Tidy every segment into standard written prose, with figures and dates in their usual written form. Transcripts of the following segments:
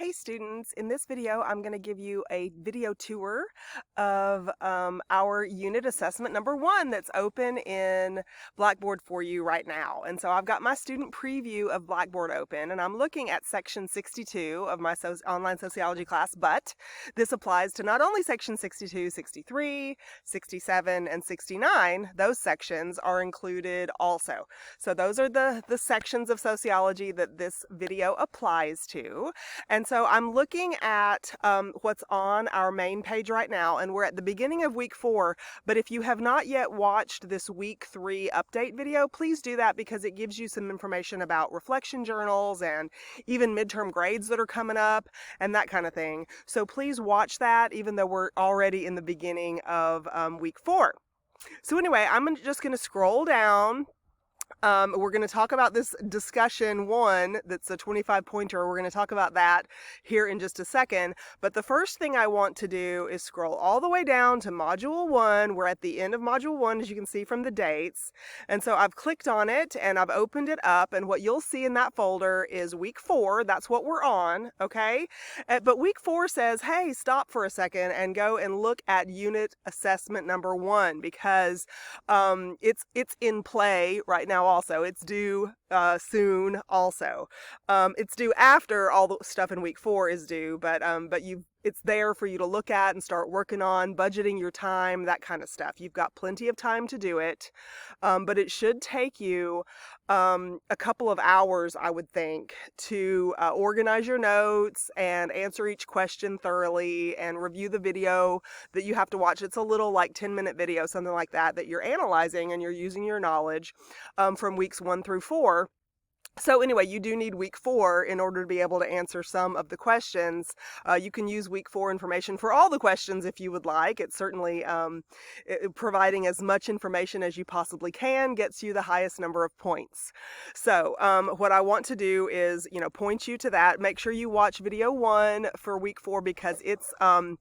Hey students, in this video I'm going to give you a video tour of our unit assessment number 1 that's open in Blackboard for you right now. And so I've got my student preview of Blackboard open and I'm looking at section 62 of my online sociology class, but this applies to not only section 62, 63, 67, and 69. Those sections are included also. So those are the sections of sociology that this video applies to. And so I'm looking at what's on our main page right now, and we're at the beginning of week 4, but if you have not yet watched this week 3 update video, please do that because it gives you some information about reflection journals and even midterm grades that are coming up and that kind of thing. So please watch that even though we're already in the beginning of week 4. So anyway, I'm just going to scroll down. We're going to talk about this discussion 1 that's a 25-pointer. We're going to talk about that here in just a second. But the first thing I want to do is scroll all the way down to Module 1. We're at the end of Module 1, as you can see from the dates. And so I've clicked on it and I've opened it up. And what you'll see in that folder is week 4. That's what we're on, okay? But week 4 says, hey, stop for a second and go and look at unit assessment number 1 because it's in play right now. Also, it's due soon. Also, it's due after all the stuff in week 4 is due, but it's there for you to look at and start working on, budgeting your time, that kind of stuff. You've got plenty of time to do it, but it should take you a couple of hours, I would think, to organize your notes and answer each question thoroughly and review the video that you have to watch. It's a little like 10-minute video, something like that, that you're analyzing and you're using your knowledge from weeks 1 through 4. So anyway, you do need week 4 in order to be able to answer some of the questions. You can use week 4 information for all the questions if you would like. It's certainly providing as much information as you possibly can gets you the highest number of points. So what I want to do is, point you to that. Make sure you watch video 1 for week 4 because it's an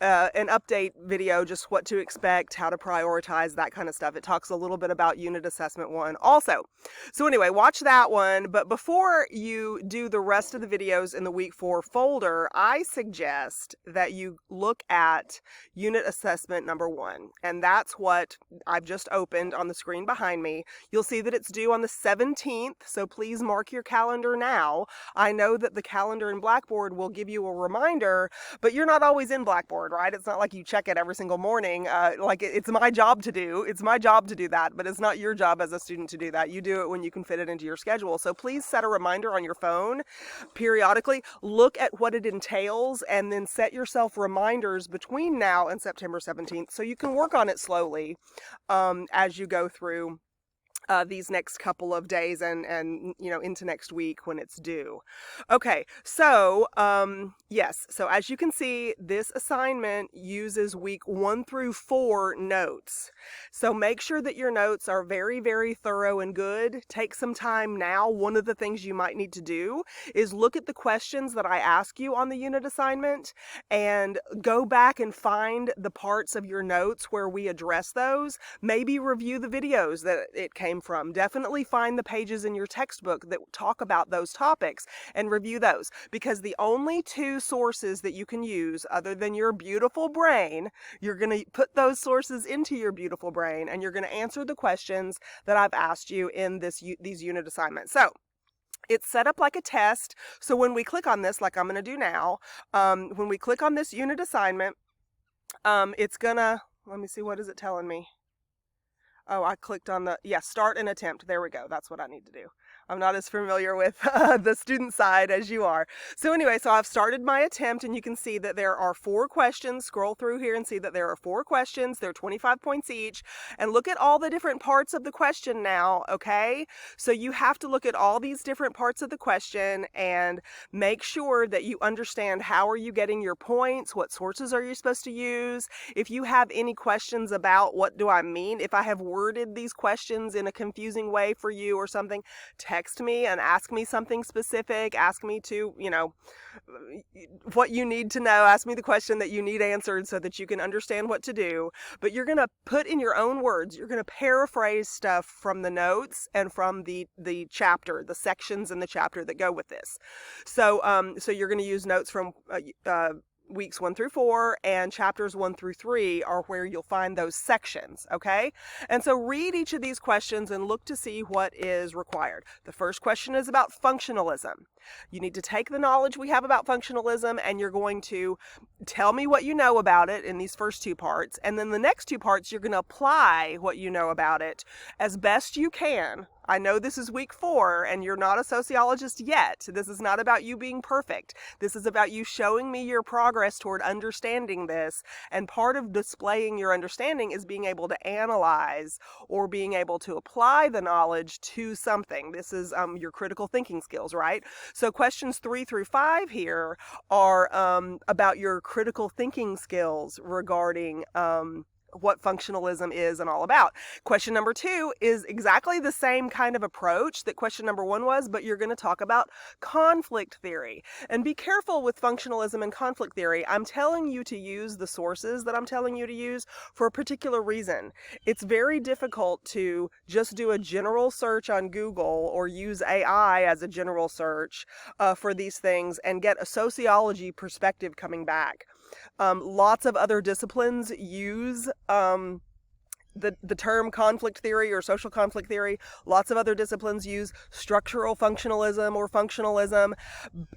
update video, just what to expect, how to prioritize, that kind of stuff. It talks a little bit about unit assessment 1 also. So anyway, watch that one. But before you do the rest of the videos in the week 4 folder, I suggest that you look at unit assessment number 1. And that's what I've just opened on the screen behind me. You'll see that it's due on the 17th, so please mark your calendar now. I know that the calendar in Blackboard will give you a reminder, but you're not always in Blackboard, right? It's not like you check it every single morning. It's my job to do. It's my job to do that, but it's not your job as a student to do that. You do it when you can fit it into your schedule. So please set a reminder on your phone periodically. Look at what it entails and then set yourself reminders between now and September 17th so you can work on it slowly as you go through these next couple of days and into next week when it's due. Okay, so yes, so as you can see, this assignment uses week 1 through 4 notes. So make sure that your notes are very, very thorough and good. Take some time now. One of the things you might need to do is look at the questions that I ask you on the unit assignment and go back and find the parts of your notes where we address those. Maybe review the videos that it came from. Definitely find the pages in your textbook that talk about those topics and review those, because the only 2 sources that you can use other than your beautiful brain, you're going to put those sources into your beautiful brain and you're going to answer the questions that I've asked you in these unit assignments. So it's set up like a test. So when we click on this, like I'm going to do now, when we click on this unit assignment, it's gonna, let me see, what is it telling me? Oh, I clicked on start an attempt. There we go. That's what I need to do. I'm not as familiar with the student side as you are. So anyway, so I've started my attempt and you can see that there are 4 questions. Scroll through here and see that there are 4 questions. They're 25 points each. And look at all the different parts of the question now, okay? So you have to look at all these different parts of the question and make sure that you understand how are you getting your points, what sources are you supposed to use. If you have any questions about what do I mean, if I have worded these questions in a confusing way for you or something, text me and ask me something specific, ask me to, what you need to know, ask me the question that you need answered so that you can understand what to do. But you're going to put in your own words, you're going to paraphrase stuff from the notes and from the chapter, the sections in the chapter that go with this. So you're going to use notes from weeks 1 through 4, and chapters 1 through 3 are where you'll find those sections, okay? And so read each of these questions and look to see what is required. The first question is about functionalism. You need to take the knowledge we have about functionalism, and you're going to tell me what you know about it in these first 2 parts, and then the next 2 parts you're going to apply what you know about it as best you can. I know this is week 4 and you're not a sociologist yet. This is not about you being perfect. This is about you showing me your progress toward understanding this. And part of displaying your understanding is being able to analyze or being able to apply the knowledge to something. This is your critical thinking skills, right? So questions 3 through 5 here are about your critical thinking skills regarding what functionalism is and all about. Question number 2 is exactly the same kind of approach that question number 1 was, but you're going to talk about conflict theory. And be careful with functionalism and conflict theory. I'm telling you to use the sources that I'm telling you to use for a particular reason. It's very difficult to just do a general search on Google or use AI as a general search for these things and get a sociology perspective coming back. Lots of other disciplines use the term conflict theory or social conflict theory. Lots of other disciplines use structural functionalism or functionalism,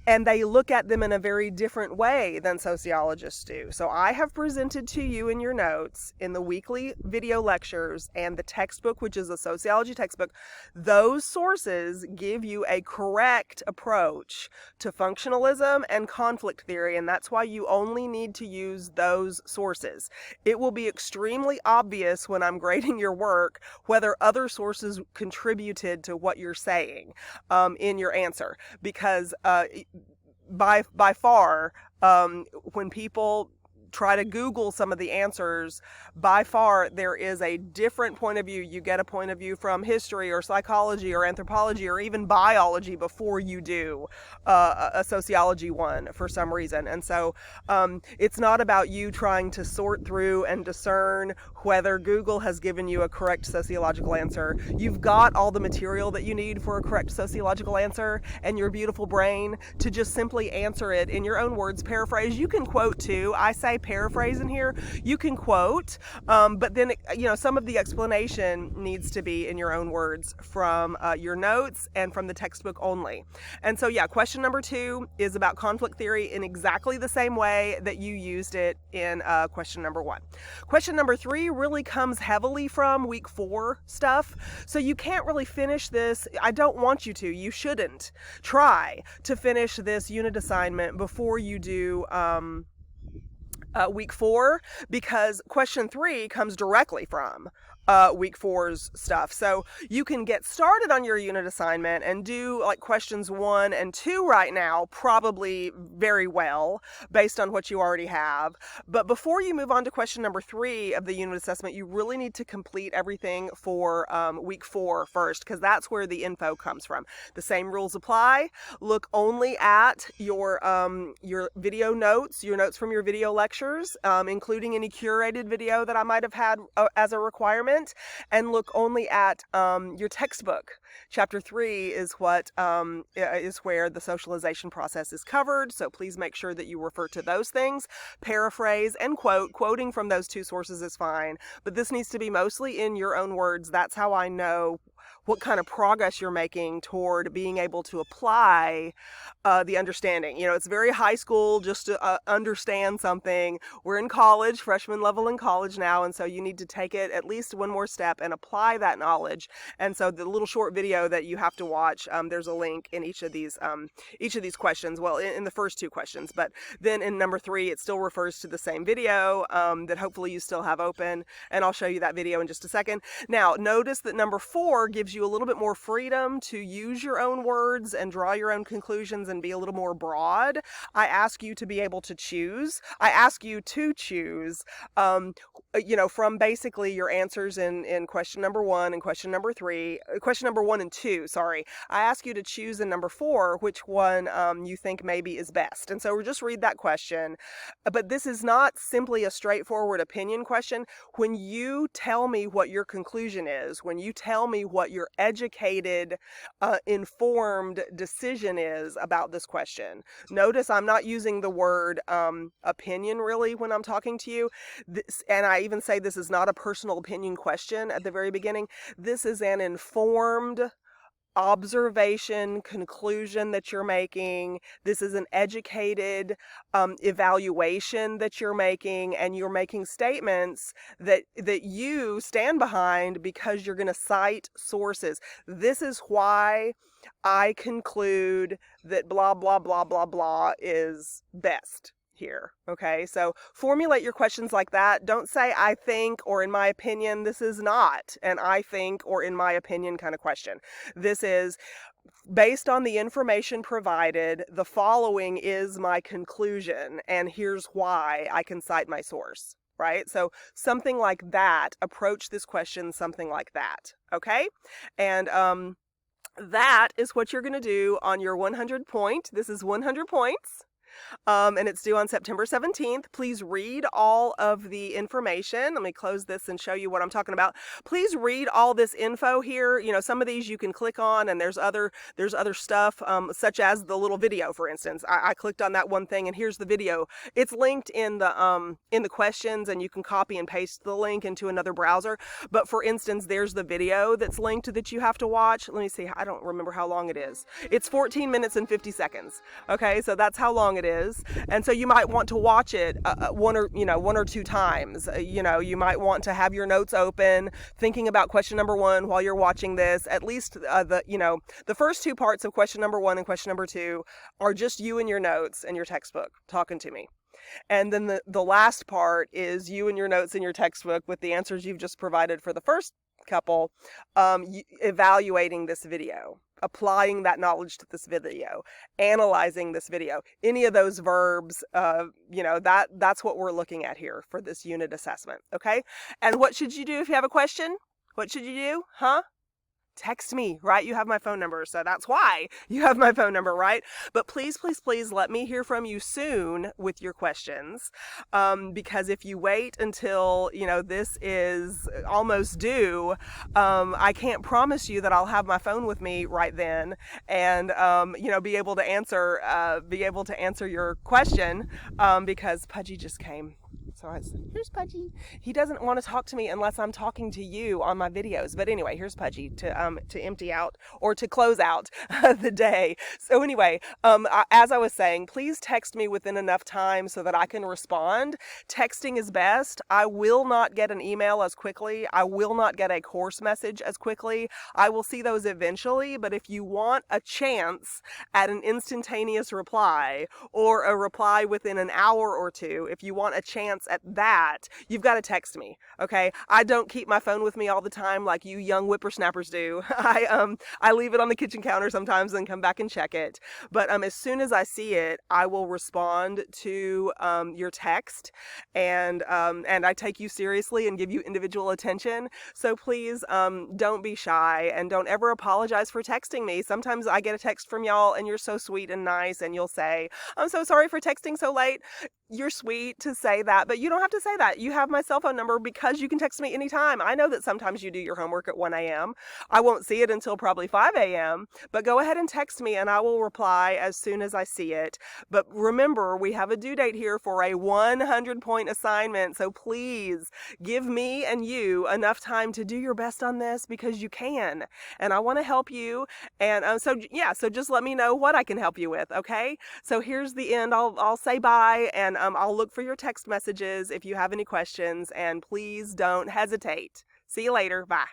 and they look at them in a very different way than sociologists do. So I have presented to you in your notes, in the weekly video lectures and the textbook, which is a sociology textbook, those sources give you a correct approach to functionalism and conflict theory, and that's why you only need to use those sources. It will be extremely obvious when I'm grading your work whether other sources contributed to what you're saying in your answer, because by far when people try to Google some of the answers, by far there is a different point of view. You get a point of view from history or psychology or anthropology or even biology before you do a sociology one for some reason. And so it's not about you trying to sort through and discern whether Google has given you a correct sociological answer. You've got all the material that you need for a correct sociological answer, and your beautiful brain to just simply answer it in your own words, paraphrase. You can quote too. I say paraphrase in here. You can quote, but then some of the explanation needs to be in your own words from your notes and from the textbook only. And so question number 2 is about conflict theory in exactly the same way that you used it in question number 1. Question number 3 really comes heavily from week 4 stuff, so you can't really finish this. I don't want you to. You shouldn't try to finish this unit assignment before you do week 4, because question 3 comes directly from week 4's stuff. So you can get started on your unit assignment and do like questions 1 and 2 right now, probably very well based on what you already have. But before you move on to question number 3 of the unit assessment, you really need to complete everything for week 4 first, because that's where the info comes from. The same rules apply. Look only at your video notes, your notes from your video lectures, including any curated video that I might have had as a requirement. And look only at your textbook. Chapter 3 is what is where the socialization process is covered. So please make sure that you refer to those things. Paraphrase and quote. Quoting from those 2 sources is fine, but this needs to be mostly in your own words. That's how I know what kind of progress you're making toward being able to apply the understanding. It's very high school just to understand something. We're in college, freshman level in college now, and so you need to take it at least one more step and apply that knowledge. And so the little short video that you have to watch, there's a link in each of these questions. Well, in the first 2 questions, but then in number 3, it still refers to the same video that hopefully you still have open, and I'll show you that video in just a second. Now, notice that number 4 gives you a little bit more freedom to use your own words and draw your own conclusions and be a little more broad. I ask you to be able to choose. I ask you to choose, from basically your answers in question number 1 and question number 3, question number 1 and 2, sorry. I ask you to choose in number 4 which one you think maybe is best. And so we'll just read that question. But this is not simply a straightforward opinion question. When you tell me what your conclusion is, when you tell me what your educated, informed decision is about this question, notice I'm not using the word opinion really when I'm talking to you. And I even say this is not a personal opinion question at the very beginning. This is an informed observation, conclusion that you're making. This is an educated evaluation that you're making, and you're making statements that you stand behind because you're going to cite sources. This is why I conclude that blah, blah, blah, blah, blah is best here. Okay, so formulate your questions like that. Don't say I think or in my opinion. This is not an I think or in my opinion kind of question. This is based on the information provided, the following is my conclusion, and here's why I can cite my source. Right? So something like that. Approach this question something like that. Okay? And that is what you're going to do on your 100 point. This is 100 points. And it's due on September 17th. Please read all of the information. Let me close this and show you what I'm talking about. Please read all this info here. Some of these you can click on, and there's other stuff, such as the little video, for instance. I clicked on that one thing, and here's the video. It's linked in the questions, and you can copy and paste the link into another browser. But for instance, there's the video that's linked that you have to watch. Let me see. I don't remember how long it is. It's 14 minutes and 50 seconds. Okay, so that's how long it is. And so you might want to watch it one or two times. You might want to have your notes open, thinking about question number 1 while you're watching this. At least the first 2 parts of question number 1 and question number 2 are just you and your notes and your textbook talking to me. And then the last part is you and your notes and your textbook with the answers you've just provided for the first couple, evaluating this video, applying that knowledge to this video, analyzing this video. Any of those verbs, that's what we're looking at here for this unit assessment. Okay? And what should you do if you have a question? What should you do? Text me, right? You have my phone number, so that's why you have my phone number, right? But please, please, please let me hear from you soon with your questions, because if you wait until, this is almost due, I can't promise you that I'll have my phone with me right then and, be able to answer your question, because Pudgy just came. So I said, here's Pudgy. He doesn't want to talk to me unless I'm talking to you on my videos. But anyway, here's Pudgy to empty out or to close out the day. So anyway, as I was saying, please text me within enough time so that I can respond. Texting is best. I will not get an email as quickly. I will not get a course message as quickly. I will see those eventually. But if you want a chance at an instantaneous reply or a reply within an hour or two, if you want a chance at that, you've got to text me. Okay, I don't keep my phone with me all the time like you young whippersnappers do. I leave it on the kitchen counter sometimes and come back and check it. But as soon as I see it, I will respond to your text, and I take you seriously and give you individual attention. So please don't be shy, and don't ever apologize for texting me. Sometimes I get a text from y'all and you're so sweet and nice, and you'll say, I'm so sorry for texting so late. You're sweet to say that, but you don't have to say that. You have my cell phone number because you can text me anytime. I know that sometimes you do your homework at 1 a.m. I won't see it until probably 5 a.m., but go ahead and text me and I will reply as soon as I see it. But remember, we have a due date here for a 100-point assignment, so please give me and you enough time to do your best on this, because you can, and I want to help you. And so just let me know what I can help you with, okay? So here's the end. I'll say bye, and I'll look for your text messages if you have any questions, and please don't hesitate. See you later. Bye.